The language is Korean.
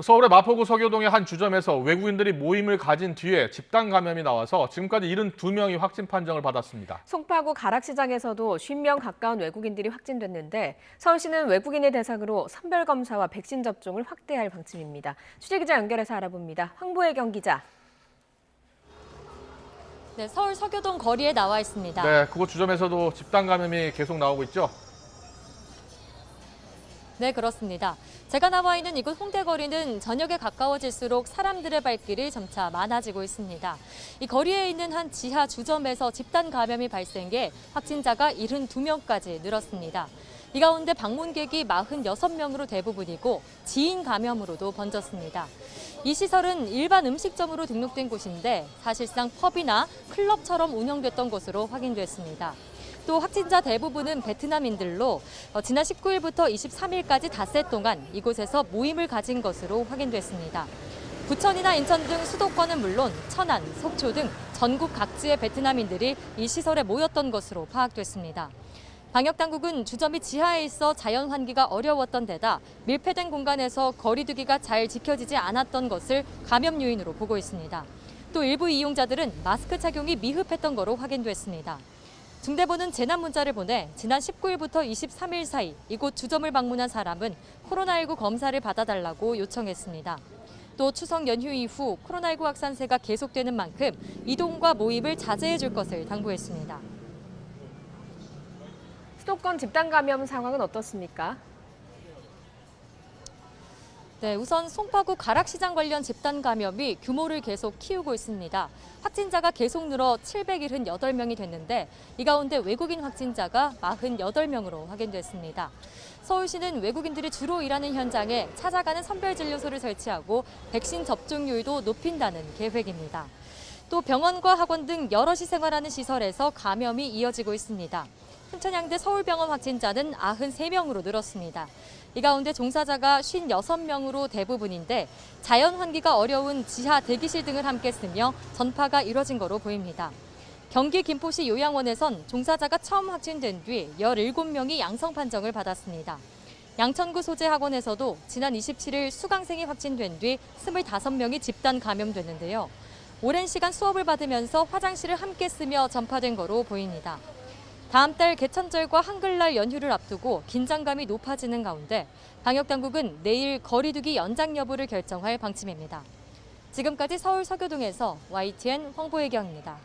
서울의 마포구 서교동의 한 주점에서 외국인들이 모임을 가진 뒤에 집단 감염이 나와서 지금까지 72명이 확진 판정을 받았습니다. 송파구 가락시장에서도 50명 가까운 외국인들이 확진됐는데 서울시는 외국인을 대상으로 선별검사와 백신 접종을 확대할 방침입니다. 취재기자 연결해서 알아봅니다. 황보혜경 기자. 네, 서울 서교동 거리에 나와 있습니다. 네, 그곳 주점에서도 집단 감염이 계속 나오고 있죠? 네, 그렇습니다. 제가 나와 있는 이곳 홍대거리는 저녁에 가까워질수록 사람들의 발길이 점차 많아지고 있습니다. 이 거리에 있는 한 지하 주점에서 집단 감염이 발생해 확진자가 72명까지 늘었습니다. 이 가운데 방문객이 46명으로 대부분이고 지인 감염으로도 번졌습니다. 이 시설은 일반 음식점으로 등록된 곳인데 사실상 펍이나 클럽처럼 운영됐던 것으로 확인됐습니다. 또 확진자 대부분은 베트남인들로 지난 19일부터 23일까지 닷새 동안 이곳에서 모임을 가진 것으로 확인됐습니다. 부천이나 인천 등 수도권은 물론 천안, 속초 등 전국 각지의 베트남인들이 이 시설에 모였던 것으로 파악됐습니다. 방역당국은 주점이 지하에 있어 자연 환기가 어려웠던 데다 밀폐된 공간에서 거리 두기가 잘 지켜지지 않았던 것을 감염 요인으로 보고 있습니다. 또 일부 이용자들은 마스크 착용이 미흡했던 거로 확인됐습니다. 중대본은 재난 문자를 보내 지난 19일부터 23일 사이 이곳 주점을 방문한 사람은 코로나19 검사를 받아달라고 요청했습니다. 또 추석 연휴 이후 코로나19 확산세가 계속되는 만큼 이동과 모임을 자제해 줄 것을 당부했습니다. 수도권 집단 감염 상황은 어떻습니까? 네, 우선 송파구 가락시장 관련 집단 감염이 규모를 계속 키우고 있습니다. 확진자가 계속 늘어 778명이 됐는데 이 가운데 외국인 확진자가 48명으로 확인됐습니다. 서울시는 외국인들이 주로 일하는 현장에 찾아가는 선별진료소를 설치하고 백신 접종률도 높인다는 계획입니다. 또 병원과 학원 등 여럿이 생활하는 시설에서 감염이 이어지고 있습니다. 순천향대 서울병원 확진자는 93명으로 늘었습니다. 이 가운데 종사자가 56명으로 대부분인데 자연 환기가 어려운 지하 대기실 등을 함께 쓰며 전파가 이뤄진 거로 보입니다. 경기 김포시 요양원에선 종사자가 처음 확진된 뒤 17명이 양성 판정을 받았습니다. 양천구 소재 학원에서도 지난 27일 수강생이 확진된 뒤 25명이 집단 감염됐는데요. 오랜 시간 수업을 받으면서 화장실을 함께 쓰며 전파된 거로 보입니다. 다음 달 개천절과 한글날 연휴를 앞두고 긴장감이 높아지는 가운데 방역당국은 내일 거리두기 연장 여부를 결정할 방침입니다. 지금까지 서울 서교동에서 YTN 황보혜경입니다.